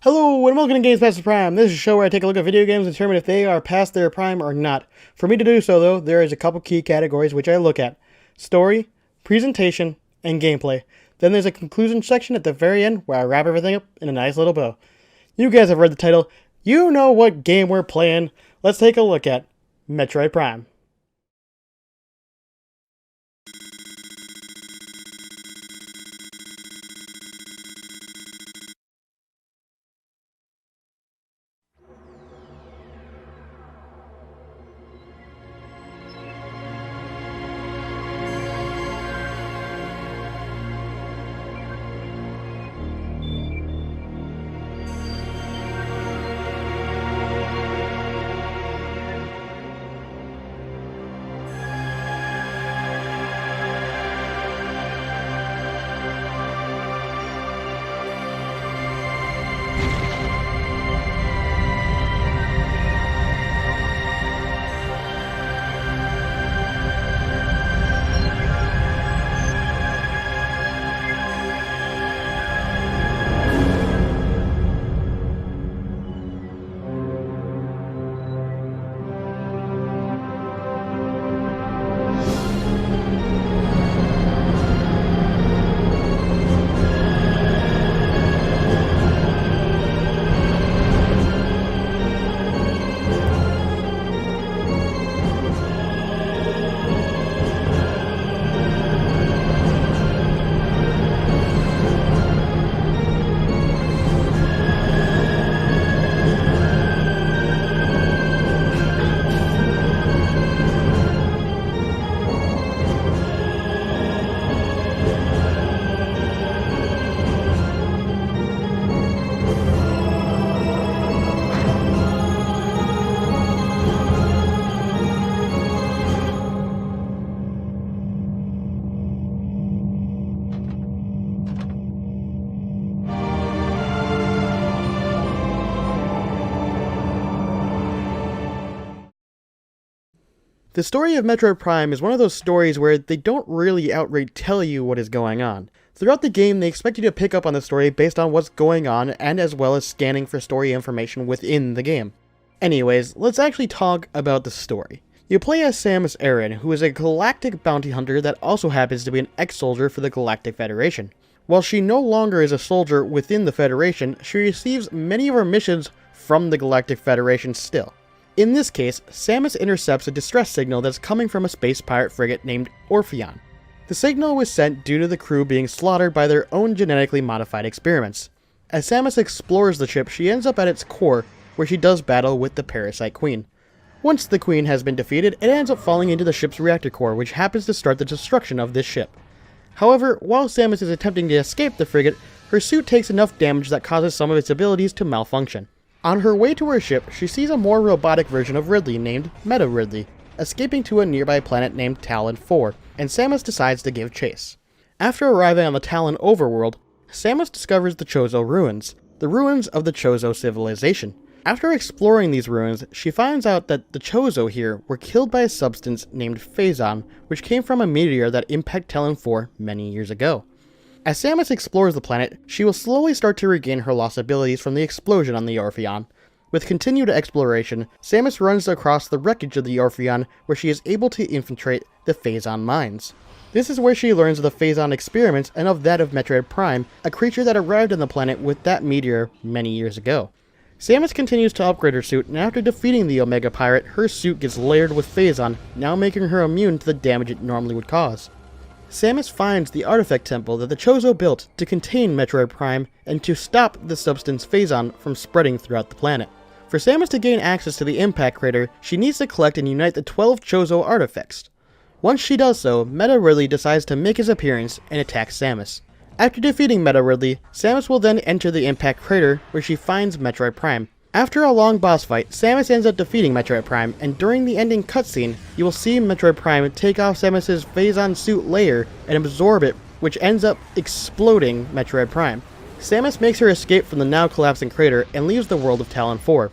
Hello and welcome to Games Past the Prime. This is a show where I take a look at video games and determine if they are past their prime or not. For me to do so though, there is a couple key categories which I look at. Story, presentation, and gameplay. Then there's a conclusion section at the very end where I wrap everything up in a nice little bow. You guys have read the title. You know what game we're playing. Let's take a look at Metroid Prime. The story of Metroid Prime is one of those stories where they don't really outright tell you what is going on. Throughout the game, they expect you to pick up on the story based on what's going on and as well as scanning for story information within the game. Anyways, let's actually talk about the story. You play as Samus Aran, who is a galactic bounty hunter that also happens to be an ex-soldier for the Galactic Federation. While she no longer is a soldier within the Federation, she receives many of her missions from the Galactic Federation still. In this case, Samus intercepts a distress signal that's coming from a space pirate frigate named Orpheon. The signal was sent due to the crew being slaughtered by their own genetically modified experiments. As Samus explores the ship, she ends up at its core, where she does battle with the Parasite Queen. Once the Queen has been defeated, it ends up falling into the ship's reactor core, which happens to start the destruction of this ship. However, while Samus is attempting to escape the frigate, her suit takes enough damage that causes some of its abilities to malfunction. On her way to her ship, she sees a more robotic version of Ridley named Meta Ridley, escaping to a nearby planet named Talon 4, and Samus decides to give chase. After arriving on the Talon Overworld, Samus discovers the Chozo Ruins, the ruins of the Chozo civilization. After exploring these ruins, she finds out that the Chozo here were killed by a substance named Phazon, which came from a meteor that impacted Talon 4 many years ago. As Samus explores the planet, she will slowly start to regain her lost abilities from the explosion on the Orpheon. With continued exploration, Samus runs across the wreckage of the Orpheon where she is able to infiltrate the Phazon mines. This is where she learns of the Phazon experiments and of that of Metroid Prime, a creature that arrived on the planet with that meteor many years ago. Samus continues to upgrade her suit, and after defeating the Omega Pirate, her suit gets layered with Phazon, now making her immune to the damage it normally would cause. Samus finds the artifact temple that the Chozo built to contain Metroid Prime and to stop the substance Phazon from spreading throughout the planet. For Samus to gain access to the impact crater, she needs to collect and unite the 12 Chozo artifacts. Once she does so, Meta Ridley decides to make his appearance and attacks Samus. After defeating Meta Ridley, Samus will then enter the impact crater where she finds Metroid Prime. After a long boss fight, Samus ends up defeating Metroid Prime, and during the ending cutscene, you will see Metroid Prime take off Samus's Phazon suit layer and absorb it, which ends up exploding Metroid Prime. Samus makes her escape from the now collapsing crater and leaves the world of Talon 4.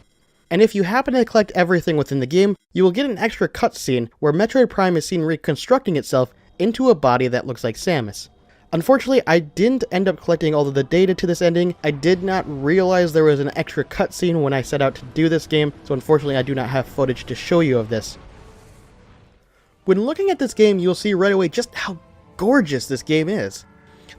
And if you happen to collect everything within the game, you will get an extra cutscene where Metroid Prime is seen reconstructing itself into a body that looks like Samus. Unfortunately, I didn't end up collecting all of the data to this ending. I did not realize there was an extra cutscene when I set out to do this game, so unfortunately I do not have footage to show you of this. When looking at this game, you'll see right away just how gorgeous this game is.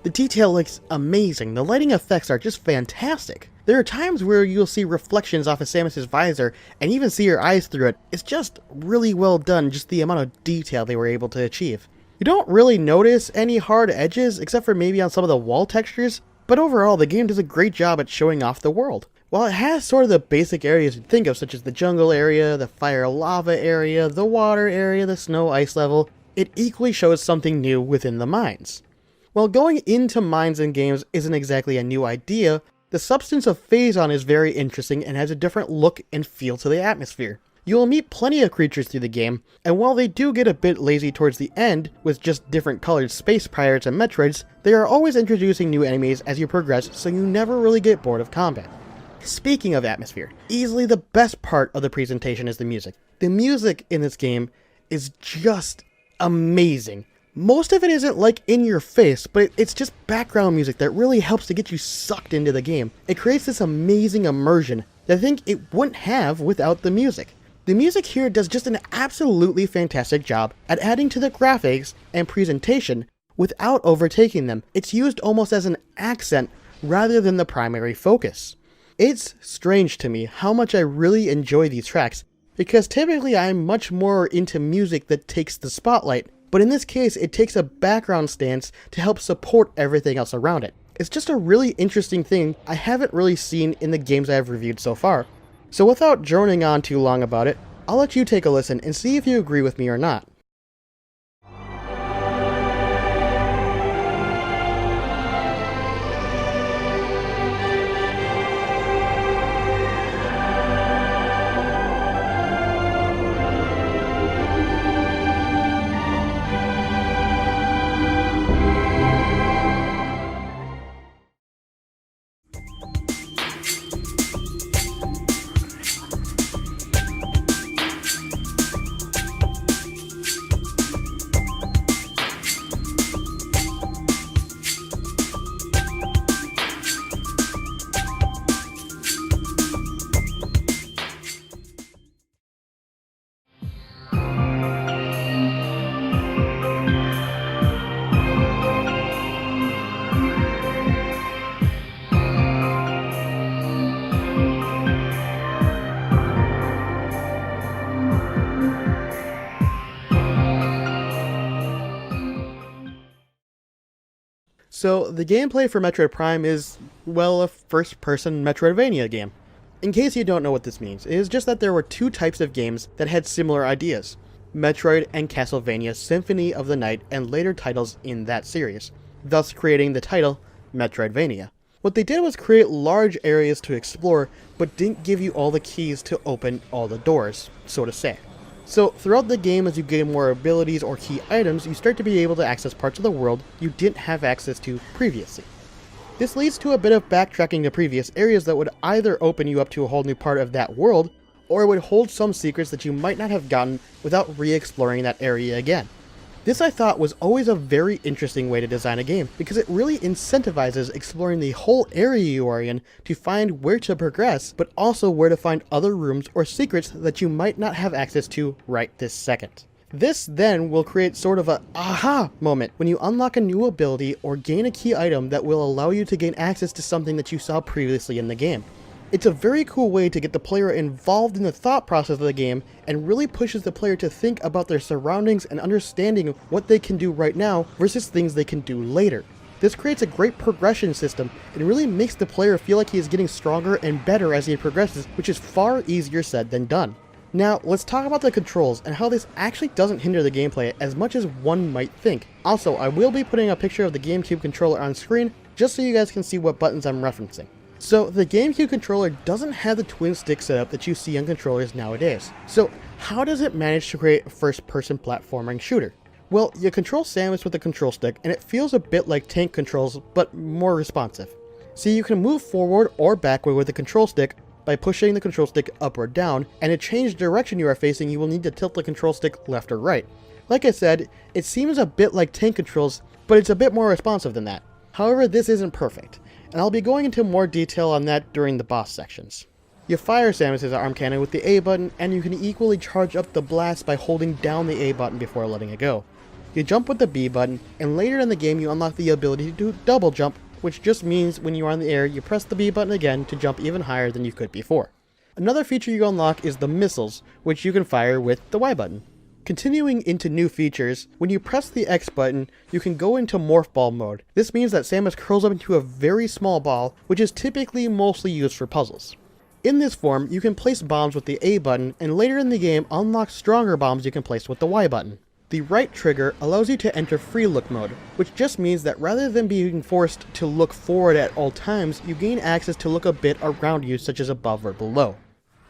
The detail looks amazing, the lighting effects are just fantastic. There are times where you'll see reflections off of Samus's visor and even see her eyes through it. It's just really well done, just the amount of detail they were able to achieve. You don't really notice any hard edges except for maybe on some of the wall textures, but overall the game does a great job at showing off the world. While it has sort of the basic areas you'd think of, such as the jungle area, the fire lava area, the water area, the snow ice level, it equally shows something new within the mines. While going into mines in games isn't exactly a new idea, the substance of Phazon is very interesting and has a different look and feel to the atmosphere. You will meet plenty of creatures through the game, and while they do get a bit lazy towards the end, with just different colored space pirates and Metroids, they are always introducing new enemies as you progress, so you never really get bored of combat. Speaking of atmosphere, easily the best part of the presentation is the music. The music in this game is just amazing. Most of it isn't like in your face, but it's just background music that really helps to get you sucked into the game. It creates this amazing immersion that I think it wouldn't have without the music. The music here does just an absolutely fantastic job at adding to the graphics and presentation without overtaking them. It's used almost as an accent rather than the primary focus. It's strange to me how much I really enjoy these tracks, because typically I'm much more into music that takes the spotlight, but in this case it takes a background stance to help support everything else around it. It's just a really interesting thing I haven't really seen in the games I've reviewed so far. So without droning on too long about it, I'll let you take a listen and see if you agree with me or not. So, the gameplay for Metroid Prime is, well, a first-person Metroidvania game. In case you don't know what this means, it is just that there were two types of games that had similar ideas: Metroid and Castlevania Symphony of the Night and later titles in that series, thus creating the title Metroidvania. What they did was create large areas to explore, but didn't give you all the keys to open all the doors, so to say. So throughout the game, as you gain more abilities or key items, you start to be able to access parts of the world you didn't have access to previously. This leads to a bit of backtracking to previous areas that would either open you up to a whole new part of that world, or it would hold some secrets that you might not have gotten without re-exploring that area again. This I thought was always a very interesting way to design a game, because it really incentivizes exploring the whole area you are in to find where to progress, but also where to find other rooms or secrets that you might not have access to right this second. This then will create sort of a aha moment when you unlock a new ability or gain a key item that will allow you to gain access to something that you saw previously in the game. It's a very cool way to get the player involved in the thought process of the game and really pushes the player to think about their surroundings and understanding what they can do right now versus things they can do later. This creates a great progression system and really makes the player feel like he is getting stronger and better as he progresses, which is far easier said than done. Now, let's talk about the controls and how this actually doesn't hinder the gameplay as much as one might think. Also, I will be putting a picture of the GameCube controller on screen just so you guys can see what buttons I'm referencing. So, the GameCube controller doesn't have the twin stick setup that you see on controllers nowadays. So, how does it manage to create a first-person platforming shooter? Well, you control Samus with the control stick, and it feels a bit like tank controls, but more responsive. So you can move forward or backward with the control stick by pushing the control stick up or down, and to change the direction you are facing, you will need to tilt the control stick left or right. Like I said, it seems a bit like tank controls, but it's a bit more responsive than that. However, this isn't perfect, and I'll be going into more detail on that during the boss sections. You fire Samus's arm cannon with the A button, and you can equally charge up the blast by holding down the A button before letting it go. You jump with the B button, and later in the game you unlock the ability to do double jump, which just means when you are in the air, you press the B button again to jump even higher than you could before. Another feature you unlock is the missiles, which you can fire with the Y button. Continuing into new features, when you press the X button, you can go into Morph Ball mode. This means that Samus curls up into a very small ball, which is typically mostly used for puzzles. In this form, you can place bombs with the A button, and later in the game unlock stronger bombs you can place with the Y button. The right trigger allows you to enter free look mode, which just means that rather than being forced to look forward at all times, you gain access to look a bit around you, such as above or below.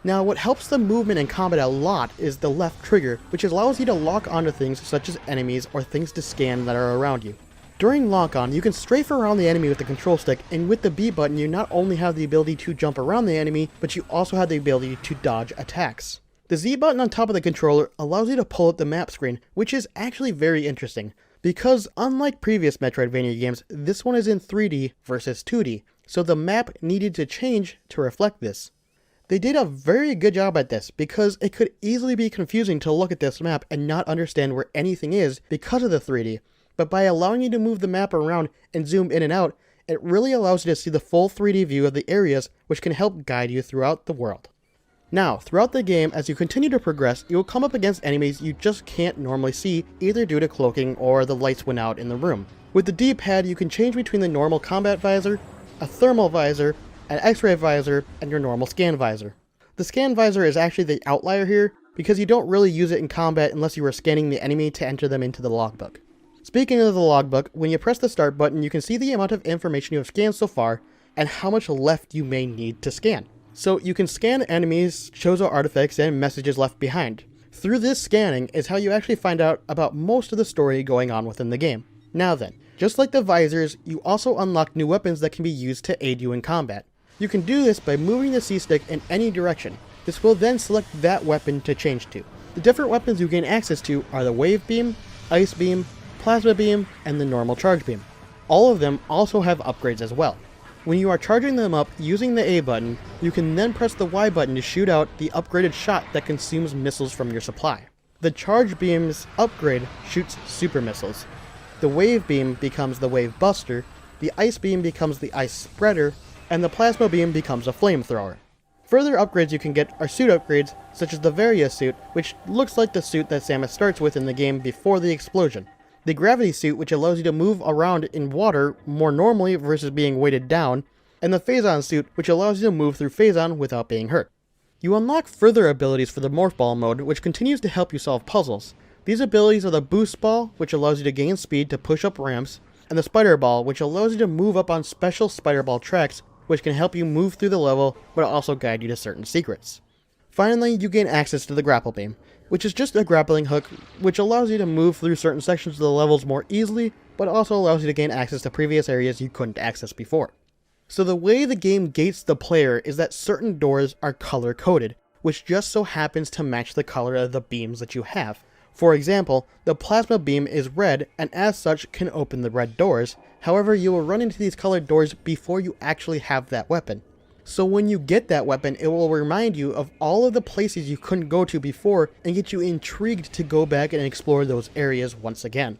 Now, what helps the movement and combat a lot is the left trigger, which allows you to lock onto things such as enemies or things to scan that are around you. During lock-on, you can strafe around the enemy with the control stick, and with the B button you not only have the ability to jump around the enemy, but you also have the ability to dodge attacks. The Z button on top of the controller allows you to pull up the map screen, which is actually very interesting, because unlike previous Metroidvania games, this one is in 3D versus 2D, so the map needed to change to reflect this. They did a very good job at this, because it could easily be confusing to look at this map and not understand where anything is because of the 3D, but by allowing you to move the map around and zoom in and out, it really allows you to see the full 3D view of the areas, which can help guide you throughout the world. Now, throughout the game, as you continue to progress, you will come up against enemies you just can't normally see, either due to cloaking or the lights went out in the room. With the D-pad, you can change between the normal combat visor, a thermal visor, an X-ray visor, and your normal scan visor. The scan visor is actually the outlier here, because you don't really use it in combat unless you are scanning the enemy to enter them into the logbook. Speaking of the logbook, when you press the start button, you can see the amount of information you have scanned so far, and how much left you may need to scan. So you can scan enemies, Chozo artifacts, and messages left behind. Through this scanning is how you actually find out about most of the story going on within the game. Now then, just like the visors, you also unlock new weapons that can be used to aid you in combat. You can do this by moving the C-stick in any direction. This will then select that weapon to change to. The different weapons you gain access to are the Wave Beam, Ice Beam, Plasma Beam, and the normal Charge Beam. All of them also have upgrades as well. When you are charging them up using the A button, you can then press the Y button to shoot out the upgraded shot that consumes missiles from your supply. The Charge Beam's upgrade shoots super missiles. The Wave Beam becomes the Wave Buster, the Ice Beam becomes the Ice Spreader, and the Plasma Beam becomes a flamethrower. Further upgrades you can get are suit upgrades, such as the Varia suit, which looks like the suit that Samus starts with in the game before the explosion. The Gravity suit, which allows you to move around in water more normally versus being weighted down, and the Phazon suit, which allows you to move through Phazon without being hurt. You unlock further abilities for the Morph Ball mode, which continues to help you solve puzzles. These abilities are the Boost Ball, which allows you to gain speed to push up ramps, and the Spider Ball, which allows you to move up on special Spider Ball tracks, which can help you move through the level, but also guide you to certain secrets. Finally, you gain access to the Grapple Beam, which is just a grappling hook, which allows you to move through certain sections of the levels more easily, but also allows you to gain access to previous areas you couldn't access before. So the way the game gates the player is that certain doors are color-coded, which just so happens to match the color of the beams that you have. For example, the Plasma Beam is red, and as such can open the red doors. However, you will run into these colored doors before you actually have that weapon. So when you get that weapon, it will remind you of all of the places you couldn't go to before and get you intrigued to go back and explore those areas once again.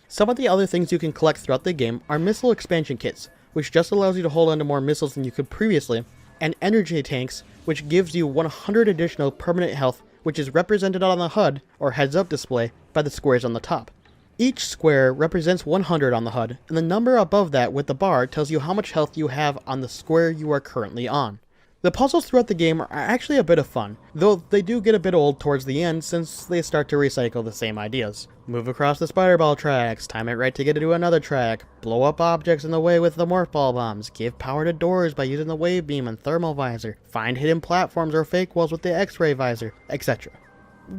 Some of the other things you can collect throughout the game are missile expansion kits, which just allows you to hold onto more missiles than you could previously, and energy tanks, which gives you 100 additional permanent health, which is represented on the HUD, or heads-up display, by the squares on the top. Each square represents 100 on the HUD, and the number above that with the bar tells you how much health you have on the square you are currently on. The puzzles throughout the game are actually a bit of fun, though they do get a bit old towards the end since they start to recycle the same ideas. Move across the spider ball tracks, time it right to get to another track, blow up objects in the way with the morph ball bombs, give power to doors by using the wave beam and thermal visor, find hidden platforms or fake walls with the x-ray visor, etc.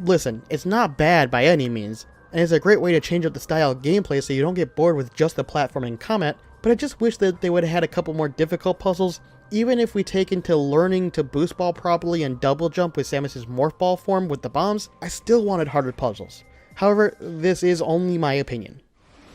Listen, it's not bad by any means, and it's a great way to change up the style of gameplay so you don't get bored with just the platforming and combat, but I just wish that they would have had a couple more difficult puzzles. Even if we take into learning to boost ball properly and double jump with Samus's morph ball form with the bombs, I still wanted harder puzzles. However, this is only my opinion.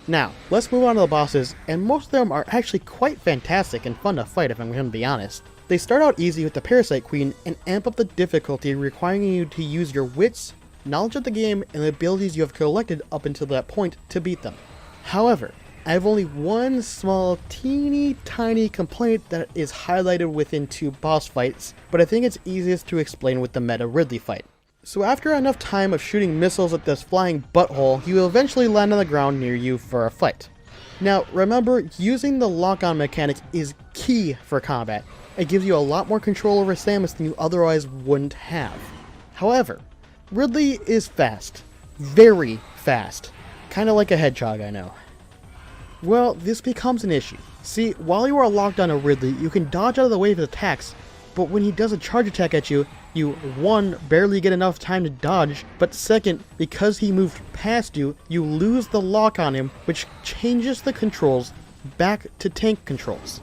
Now, let's move on to the bosses, and most of them are actually quite fantastic and fun to fight if I'm going to be honest. They start out easy with the Parasite Queen and amp up the difficulty, requiring you to use your wits, knowledge of the game, and the abilities you have collected up until that point to beat them. However, I have only one small teeny tiny complaint that is highlighted within 2 boss fights, but I think it's easiest to explain with the Meta Ridley fight. So after enough time of shooting missiles at this flying butthole, he will eventually land on the ground near you for a fight. Now remember, using the lock-on mechanic is key for combat. It gives you a lot more control over Samus than you otherwise wouldn't have. However, Ridley is fast. Very fast. Kinda like a hedgehog, I know. Well, this becomes an issue. See, while you are locked on a Ridley, you can dodge out of the way of his attacks, but when he does a charge attack at you, you 1. Barely get enough time to dodge, but 2nd, because he moved past you, you lose the lock on him, which changes the controls back to tank controls.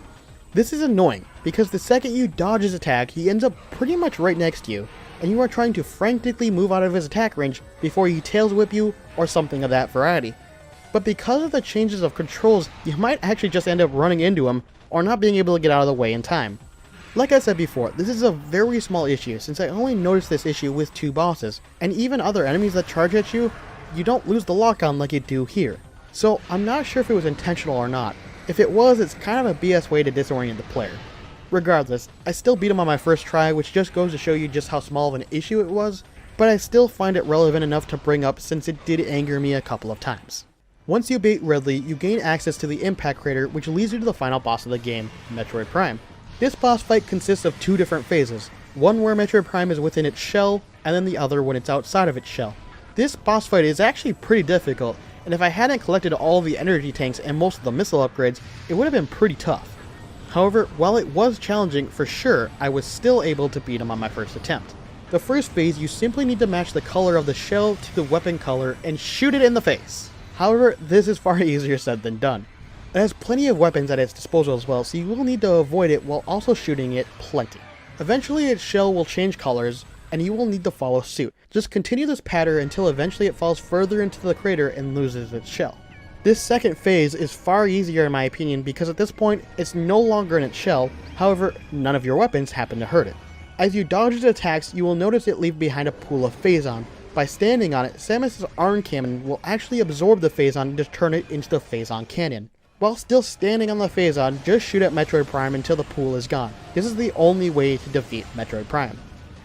This is annoying, because the second you dodge his attack, he ends up pretty much right next to you, and you are trying to frantically move out of his attack range before he tails whip you or something of that variety. But because of the changes of controls, you might actually just end up running into him or not being able to get out of the way in time. Like I said before, this is a very small issue since I only noticed this issue with 2 bosses, and even other enemies that charge at you, you don't lose the lock-on like you do here. So I'm not sure if it was intentional or not. If it was, it's kind of a BS way to disorient the player. Regardless, I still beat him on my first try, which just goes to show you just how small of an issue it was, but I still find it relevant enough to bring up since it did anger me a couple of times. Once you beat Ridley, you gain access to the Impact Crater, which leads you to the final boss of the game, Metroid Prime. This boss fight consists of 2 different phases, one where Metroid Prime is within its shell, and then the other when it's outside of its shell. This boss fight is actually pretty difficult, and if I hadn't collected all the energy tanks and most of the missile upgrades, it would have been pretty tough. However, while it was challenging for sure, I was still able to beat him on my first attempt. The first phase, you simply need to match the color of the shell to the weapon color and shoot it in the face. However, this is far easier said than done. It has plenty of weapons at its disposal as well, so you will need to avoid it while also shooting it plenty. Eventually its shell will change colors, and you will need to follow suit. Just continue this pattern until eventually it falls further into the crater and loses its shell. This second phase is far easier in my opinion because at this point it's no longer in its shell, however none of your weapons happen to hurt it. As you dodge its attacks, you will notice it leave behind a pool of Phazon. By standing on it, Samus' Arm Cannon will actually absorb the Phazon to turn it into the Phazon Cannon. While still standing on the Phazon, just shoot at Metroid Prime until the pool is gone. This is the only way to defeat Metroid Prime.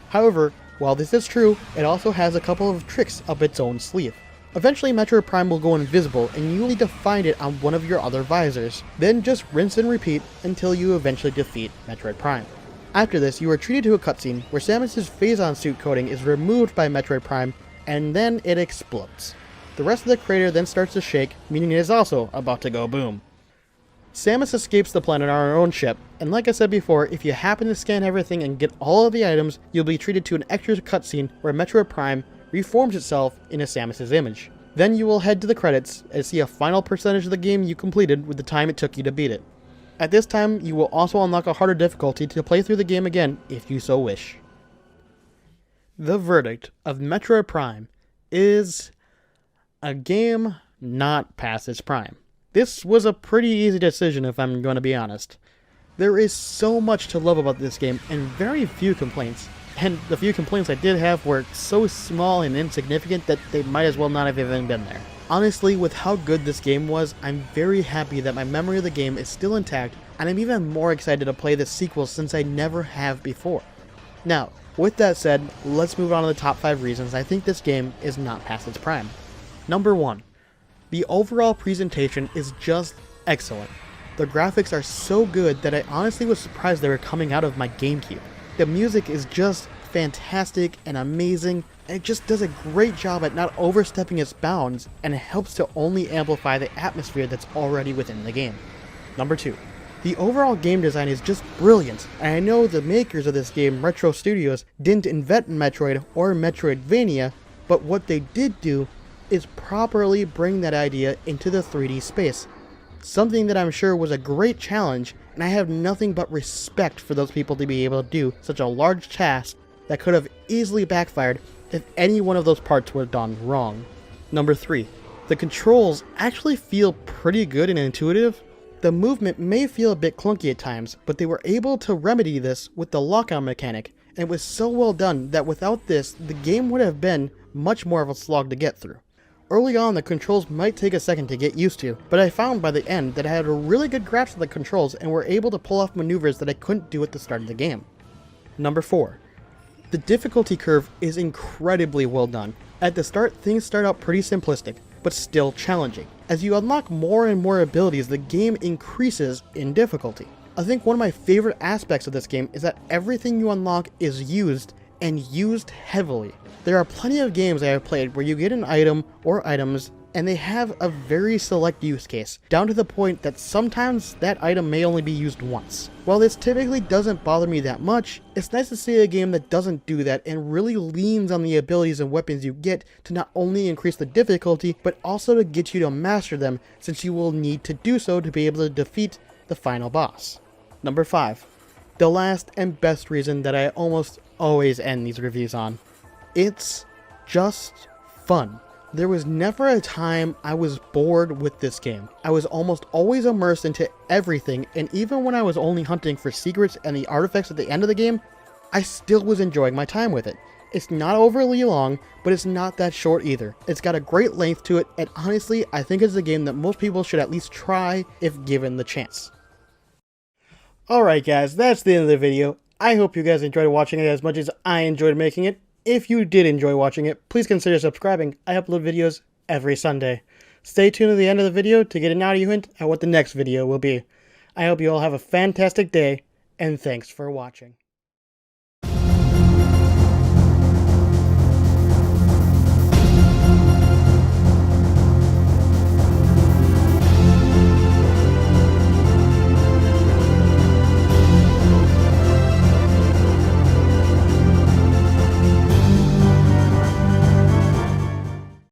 However, while this is true, it also has a couple of tricks up its own sleeve. Eventually Metroid Prime will go invisible and you will need to find it on one of your other visors. Then just rinse and repeat until you eventually defeat Metroid Prime. After this, you are treated to a cutscene where Samus' Phazon suit coating is removed by Metroid Prime and then it explodes. The rest of the crater then starts to shake, meaning it is also about to go boom. Samus escapes the planet on her own ship, and like I said before, if you happen to scan everything and get all of the items, you'll be treated to an extra cutscene where Metroid Prime reforms itself into Samus' image. Then you will head to the credits and see a final percentage of the game you completed with the time it took you to beat it. At this time, you will also unlock a harder difficulty to play through the game again if you so wish. The verdict of Metroid Prime is a game not past its prime. This was a pretty easy decision if I'm going to be honest. There is so much to love about this game and very few complaints. And the few complaints I did have were so small and insignificant that they might as well not have even been there. Honestly, with how good this game was, I'm very happy that my memory of the game is still intact, and I'm even more excited to play the sequel since I never have before. Now, with that said, let's move on to the top 5 reasons I think this game is not past its prime. Number 1. The overall presentation is just excellent. The graphics are so good that I honestly was surprised they were coming out of my GameCube. The music is just fantastic and amazing, and it just does a great job at not overstepping its bounds, and it helps to only amplify the atmosphere that's already within the game. Number 2. The overall game design is just brilliant, and I know the makers of this game, Retro Studios, didn't invent Metroid or Metroidvania, but what they did do is properly bring that idea into the 3D space. Something that I'm sure was a great challenge, and I have nothing but respect for those people to be able to do such a large task that could have easily backfired if any one of those parts were done wrong. Number 3. The controls actually feel pretty good and intuitive. The movement may feel a bit clunky at times, but they were able to remedy this with the lockout mechanic, and it was so well done that without this, the game would have been much more of a slog to get through. Early on, the controls might take a second to get used to, but I found by the end that I had a really good grasp of the controls and were able to pull off maneuvers that I couldn't do at the start of the game. Number 4. The difficulty curve is incredibly well done. At the start, things start out pretty simplistic, but still challenging. As you unlock more and more abilities, the game increases in difficulty. I think one of my favorite aspects of this game is that everything you unlock is used, and used heavily. There are plenty of games I have played where you get an item or items and they have a very select use case, down to the point that sometimes that item may only be used once. While this typically doesn't bother me that much, it's nice to see a game that doesn't do that and really leans on the abilities and weapons you get to not only increase the difficulty, but also to get you to master them, since you will need to do so to be able to defeat the final boss. Number 5. The last and best reason that I almost always end these reviews on. It's just fun. There was never a time I was bored with this game. I was almost always immersed into everything, and even when I was only hunting for secrets and the artifacts at the end of the game, I still was enjoying my time with it. It's not overly long, but it's not that short either. It's got a great length to it, and honestly, I think it's a game that most people should at least try if given the chance. Alright guys, that's the end of the video. I hope you guys enjoyed watching it as much as I enjoyed making it. If you did enjoy watching it, please consider subscribing. I upload videos every Sunday. Stay tuned to the end of the video to get an audio hint at what the next video will be. I hope you all have a fantastic day, and thanks for watching.